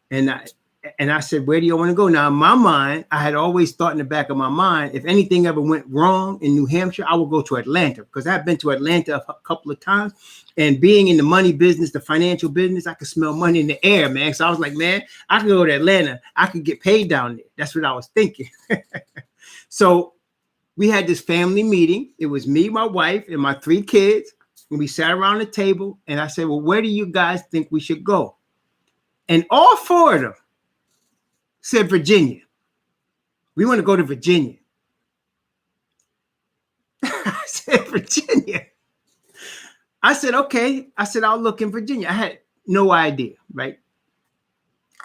And I said, where do you want to go? Now, in my mind, I had always thought in the back of my mind, if anything ever went wrong in New Hampshire, I would go to Atlanta, because I've been to Atlanta a couple of times. And being in the money business, the financial business, I could smell money in the air, man. So I was like, man, I could go to Atlanta. I could get paid down there. That's what I was thinking. So we had this family meeting. It was me, my wife, and my 3 kids. And we sat around the table, and I said, well, where do you guys think we should go? And all 4 of them said Virginia. We want to go to Virginia. I said, Virginia. I said, okay. I said, I'll look in Virginia. I had no idea, right?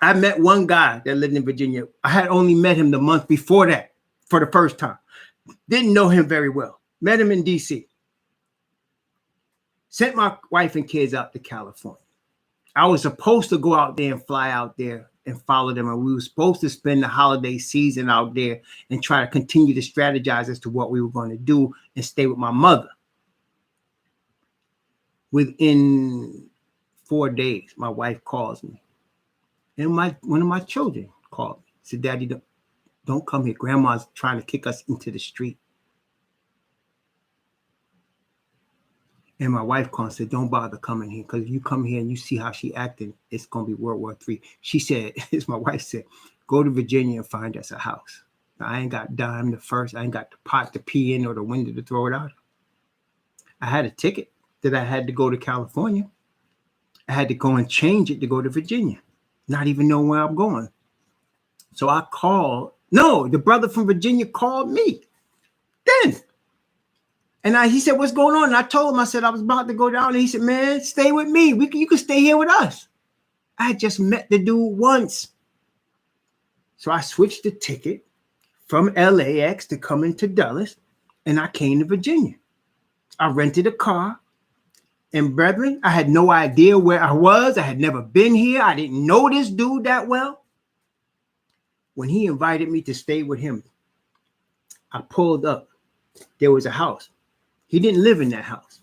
I met one guy that lived in Virginia. I had only met him the month before that for the first time. Didn't know him very well. Met him in DC. Sent my wife and kids out to California. I was supposed to go out there and fly out there and follow them. And we were supposed to spend the holiday season out there and try to continue to strategize as to what we were going to do and stay with my mother. Within 4 days, my wife calls me. And one of my children called me. Said, Daddy, don't come here. Grandma's trying to kick us into the street. And my wife called and said, don't bother coming here, because if you come here and you see how she acted, it's going to be World War III. She said, as my wife said, go to Virginia and find us a house. Now, I ain't got dime to first. I ain't got the pot to pee in or the window to throw it out. I had a ticket that I had to go to California. I had to go and change it to go to Virginia, not even know where I'm going. So I called. No, the brother from Virginia called me then. And he said, what's going on? And I told him, I said, I was about to go down. And he said, man, stay with me. You can stay here with us. I had just met the dude once. So I switched the ticket from LAX to come into Dulles, and I came to Virginia. I rented a car. And brethren, I had no idea where I was. I had never been here. I didn't know this dude that well. When he invited me to stay with him, I pulled up. There was a house. He didn't live in that house.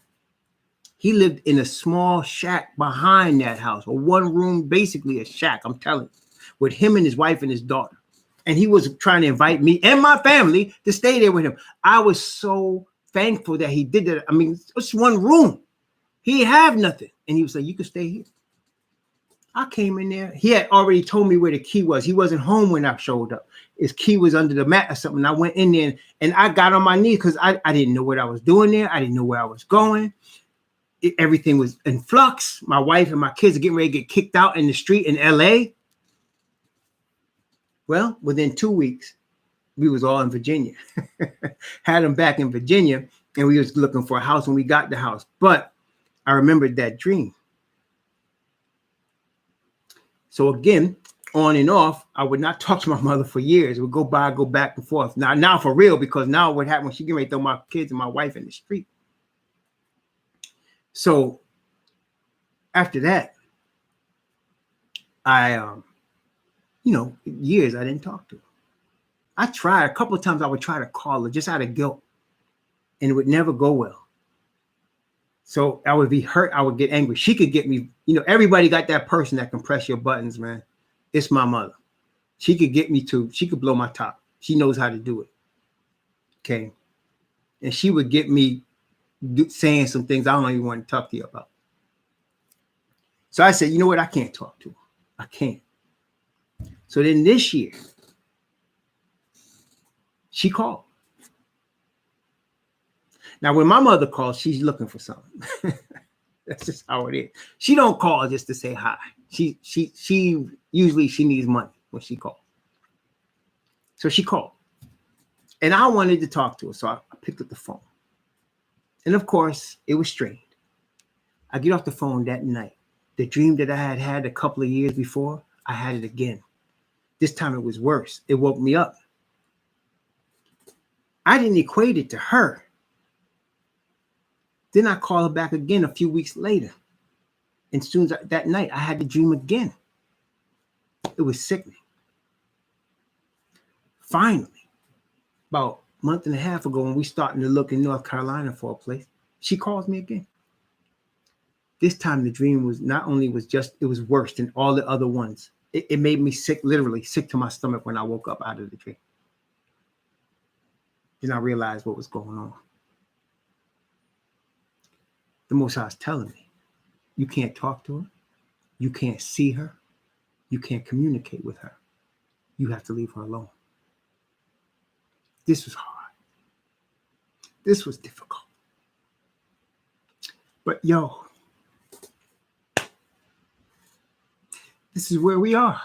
He lived in a small shack behind that house, a one room, basically a shack, I'm telling you, with him and his wife and his daughter. And he was trying to invite me and my family to stay there with him. I was so thankful that he did that. I mean, it's one room. He had nothing. And he was like, you can stay here. I came in there. He had already told me where the key was. He wasn't home when I showed up. His key was under the mat or something. I went in there and I got on my knees because I didn't know what I was doing there. I didn't know where I was going. Everything was in flux. My wife and my kids are getting ready to get kicked out in the street in LA. Well, within 2 weeks, we was all in Virginia. Had them back in Virginia, and we was looking for a house when we got the house. But I remembered that dream. So again, on and off, I would not talk to my mother for years. It would go back and forth. Now for real, because now what happened when she get ready to throw my kids and my wife in the street. So after that, years I didn't talk to her. I tried a couple of times. I would try to call her just out of guilt, and it would never go well. So I would be hurt. I would get angry. She could get me, everybody got that person that can press your buttons, man. It's my mother. She could get me she could blow my top. She knows how to do it. Okay. And she would get me saying some things I don't even want to talk to you about. So I said, you know what? I can't talk to her. I can't. So then this year, she called. Now, when my mother calls, she's looking for something. That's just how it is. She don't call just to say hi. She usually needs money when she calls. So she called. And I wanted to talk to her. So I picked up the phone. And of course, it was strained. I get off the phone that night. The dream that I had a couple of years before, I had it again. This time it was worse. It woke me up. I didn't equate it to her. Then I call her back again a few weeks later. And soon as that night, I had the dream again. It was sickening. Finally, about a month and a half ago, when we started to look in North Carolina for a place, she calls me again. This time the dream was it was worse than all the other ones. It made me sick, literally sick to my stomach when I woke up out of the dream. Then I realized what was going on. The Most High is telling me, you can't talk to her. You can't see her. You can't communicate with her. You have to leave her alone. This was hard. This was difficult. But this is where we are.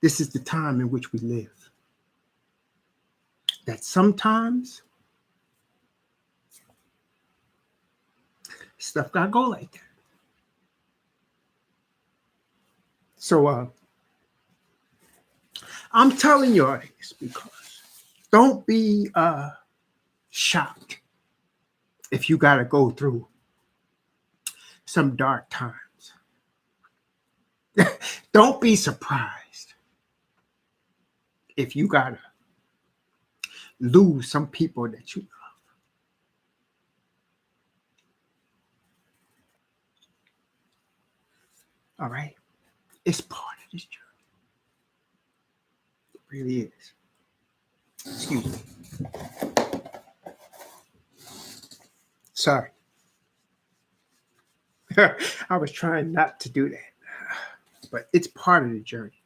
This is the time in which we live. That sometimes stuff gotta go like that. So I'm telling you all this because don't be shocked if you gotta go through some dark times. Don't be surprised if you gotta lose some people that you love. All right? It's part of this journey. It really is. Excuse me. Sorry. I was trying not to do that. But it's part of the journey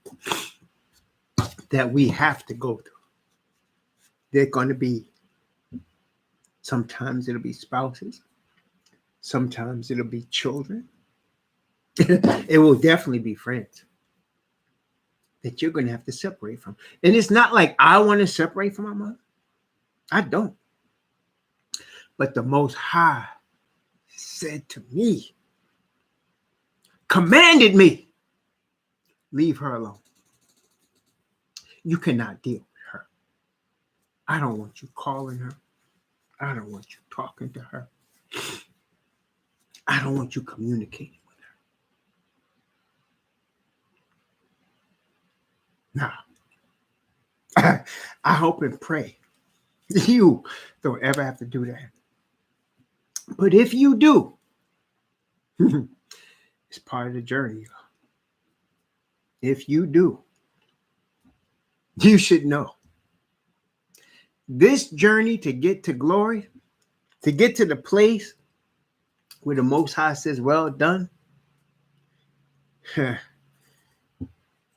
that we have to go through. They're going to be, sometimes it'll be spouses. Sometimes it'll be children. It will definitely be friends that you're going to have to separate from. And it's not like I want to separate from my mother. I don't. But the Most High said to me, commanded me, leave her alone. You cannot deal with her. I don't want you calling her. I don't want you talking to her. I don't want you communicating with her. Now, I hope and pray you don't ever have to do that. But if you do, it's part of the journey. If you do, you should know this journey to get to glory, to get to the place where the Most High says, well done,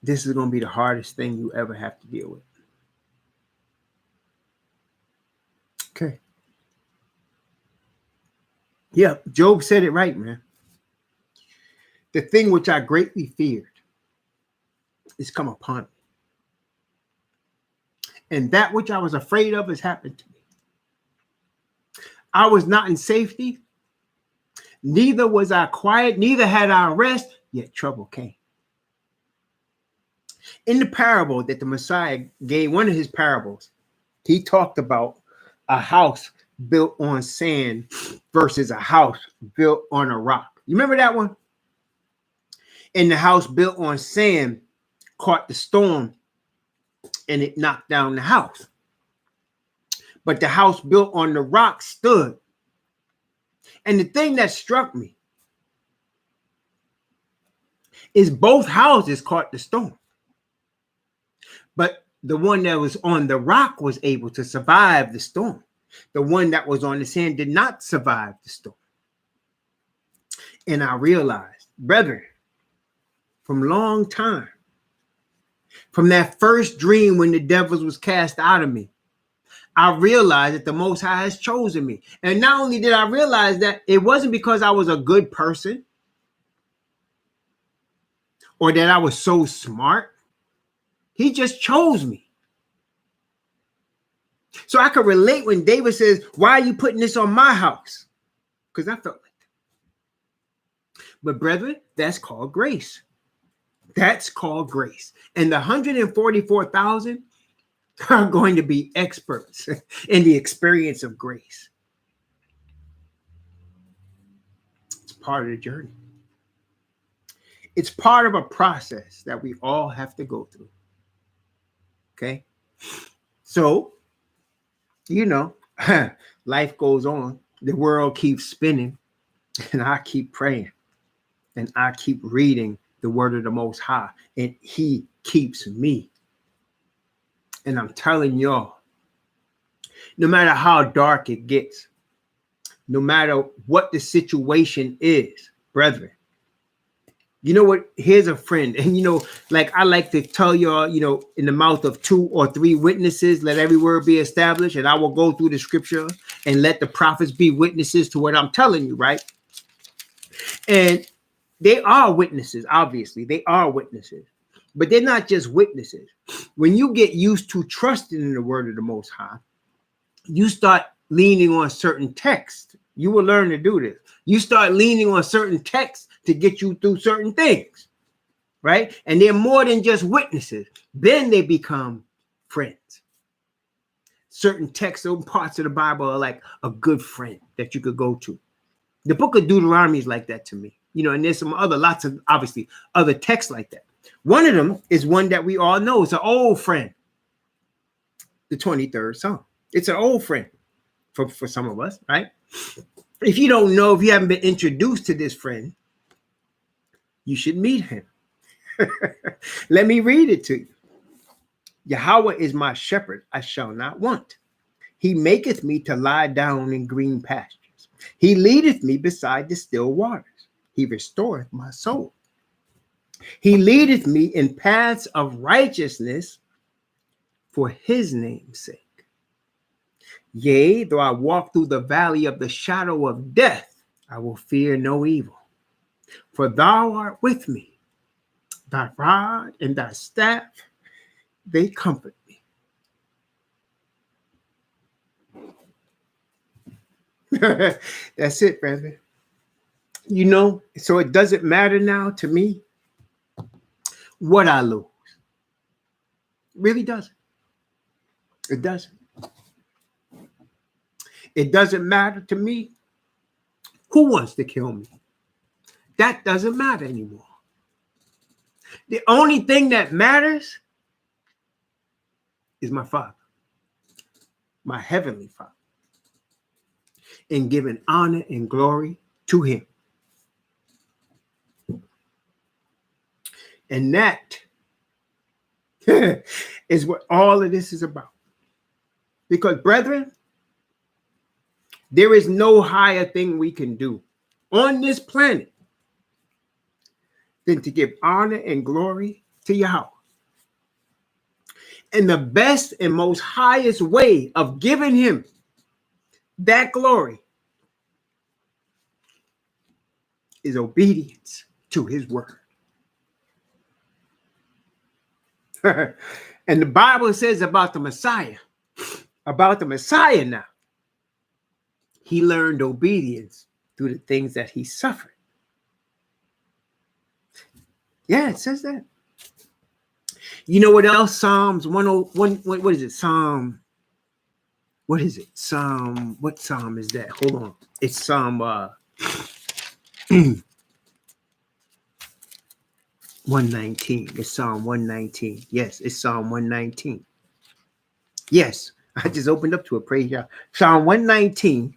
this is going to be the hardest thing you ever have to deal with. Okay. Yeah, Job said it right, man. The thing which I greatly feared is come upon me. And that which I was afraid of has happened to me. I was not in safety, neither was I quiet, neither had I rest, yet trouble came. In the parable that the Messiah gave, one of his parables, he talked about a house built on sand versus a house built on a rock. You remember that one? And the house built on sand caught the storm and it knocked down the house. But the house built on the rock stood. And the thing that struck me is both houses caught the storm. But the one that was on the rock was able to survive the storm. The one that was on the sand did not survive the storm. And I realized, brethren, from long time, from that first dream when the devils was cast out of me, I realized that the Most High has chosen me. And not only did I realize that, it wasn't because I was a good person or that I was so smart. He just chose me. So I could relate when David says, why are you putting this on my house? Because I felt like that. But brethren, that's called grace. That's called grace. And the 144,000 are going to be experts in the experience of grace. It's part of the journey. It's part of a process that we all have to go through. Okay? So, you know, life goes on. The world keeps spinning. And I keep praying. And I keep reading the word of the Most High. And he keeps me. And I'm telling y'all, no matter how dark it gets, no matter what the situation is, brethren, you know what? Here's a friend. And, you know, like I like to tell y'all, you know, in the mouth of 2 or 3 witnesses, let every word be established. And I will go through the scripture and let the prophets be witnesses to what I'm telling you, right? And they are witnesses, obviously. They are witnesses. But they're not just witnesses. When you get used to trusting in the word of the Most High, you start leaning on certain texts. You will learn to do this. You start leaning on certain texts to get you through certain things, right? And they're more than just witnesses. Then they become friends. Certain texts, certain parts of the Bible are like a good friend that you could go to. The book of Deuteronomy is like that to me. You know, and there's some other, lots of, obviously, other texts like that. One of them is one that we all know. It's an old friend. The 23rd Psalm. It's an old friend for some of us, right? If you don't know, if you haven't been introduced to this friend, you should meet him. Let me read it to you. Yahweh is my shepherd, I shall not want. He maketh me to lie down in green pastures. He leadeth me beside the still waters. He restoreth my soul. He leadeth me in paths of righteousness for his name's sake. Yea, though I walk through the valley of the shadow of death, I will fear no evil. For thou art with me. Thy rod and thy staff, they comfort me. That's it, brother. You know, so it doesn't matter now to me what I lose. It really doesn't. It doesn't. It doesn't matter to me who wants to kill me. That doesn't matter anymore. The only thing that matters is my Father, my Heavenly Father, and giving honor and glory to Him. And that is what all of this is about. Because, brethren, there is no higher thing we can do on this planet than to give honor and glory to Yahweh. And the best and most highest way of giving Him that glory is obedience to His word. And the Bible says about the Messiah now, He learned obedience through the things that He suffered. Yeah, it says that. You know what else? Psalms 101, what is it? What is it? What psalm is that? Hold on. It's Psalm 119. It's Psalm 119. Yes, it's Psalm 119. Yes, I just opened up to it. Praise God. Psalm 119.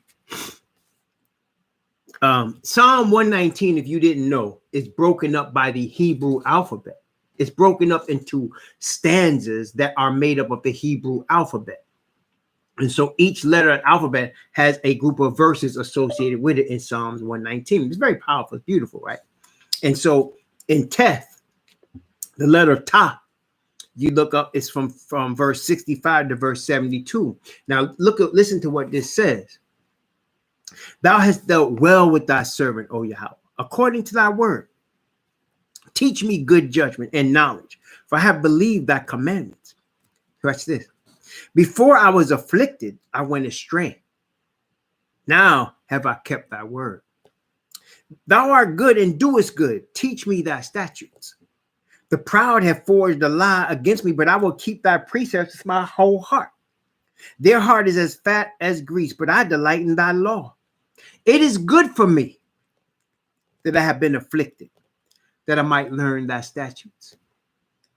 Psalm 119, if you didn't know, is broken up by the Hebrew alphabet. It's broken up into stanzas that are made up of the Hebrew alphabet. And so each letter of the alphabet has a group of verses associated with it in Psalms 119. It's very powerful. It's beautiful, right? And so in Teth, the letter Ta, you look up, it's from verse 65 to verse 72. Now listen to what this says. Thou hast dealt well with thy servant, O Yahweh, according to thy word. Teach me good judgment and knowledge, for I have believed thy commandments. Watch this. Before I was afflicted, I went astray. Now have I kept thy word. Thou art good and doest good. Teach me thy statutes. The proud have forged a lie against me, but I will keep thy precepts with my whole heart. Their heart is as fat as grease, but I delight in thy law. It is good for me that I have been afflicted, that I might learn thy statutes.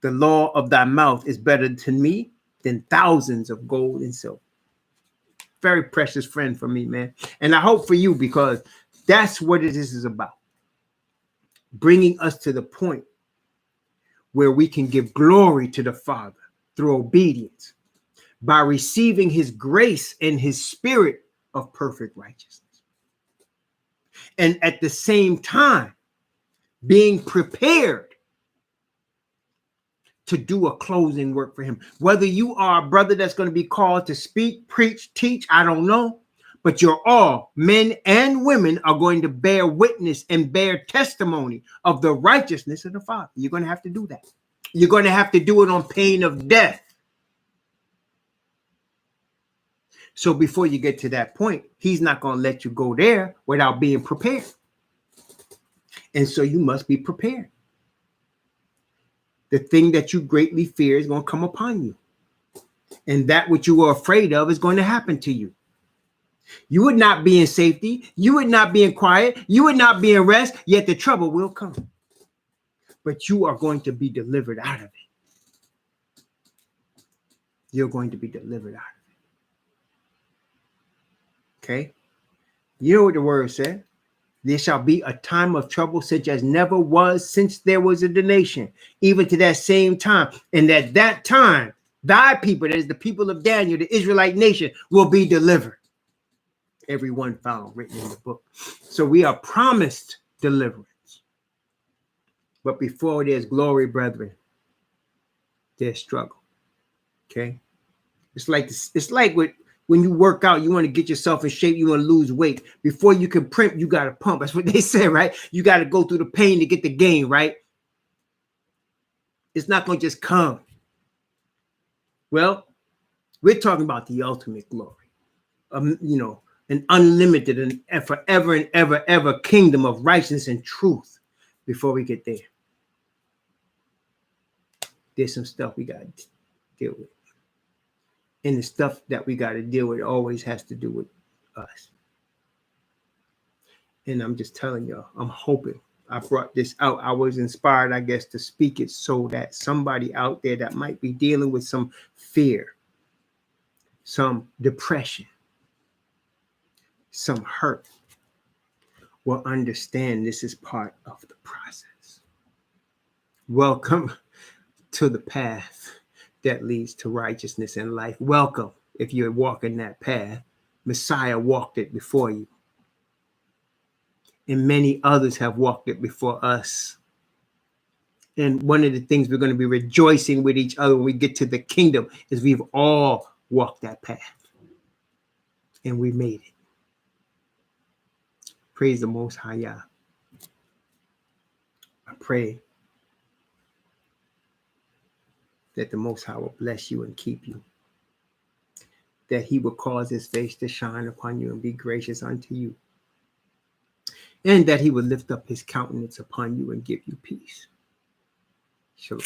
The law of thy mouth is better to me than thousands of gold and silver. Very precious friend for me, man. And I hope for you, because that's what it is about. Bringing us to the point where we can give glory to the Father through obedience by receiving His grace and His spirit of perfect righteousness. And at the same time, being prepared to do a closing work for Him. Whether you are a brother that's going to be called to speak, preach, teach, I don't know. But you're all, men and women, are going to bear witness and bear testimony of the righteousness of the Father. You're going to have to do that. You're going to have to do it on pain of death. So before you get to that point, He's not going to let you go there without being prepared. And so you must be prepared. The thing that you greatly fear is going to come upon you. And that which you are afraid of is going to happen to you. You would not be in safety. You would not be in quiet. You would not be in rest, yet the trouble will come. But you are going to be delivered out of it. You're going to be delivered out of it. Okay? You know what the word said? There shall be a time of trouble such as never was since there was a nation, even to that same time. And at that time, thy people, that is the people of Daniel, the Israelite nation, will be delivered. Everyone found written in the book. So we are promised deliverance. But before there's glory, brethren, there's struggle. Okay? It's like when you work out, you want to get yourself in shape, you want to lose weight. Before you can primp, you got to pump. That's what they say, right? You got to go through the pain to get the gain, right? It's not going to just come. Well, we're talking about the ultimate glory. an unlimited and forever and ever kingdom of righteousness and truth before we get there. There's some stuff we got to deal with. And the stuff that we got to deal with always has to do with us. And I'm just telling y'all, I'm hoping I brought this out. I was inspired, I guess, to speak it so that somebody out there that might be dealing with some fear, some depression, some hurt will understand this is part of the process. Welcome to the path that leads to righteousness and life. Welcome if you're walking that path. Messiah walked it before you. And many others have walked it before us. And one of the things we're going to be rejoicing with each other when we get to the kingdom is we've all walked that path. And we made it. Praise the Most High Yah. I pray that the Most High will bless you and keep you. That he will cause his face to shine upon you and be gracious unto you. And that he will lift up his countenance upon you and give you peace. Shalom.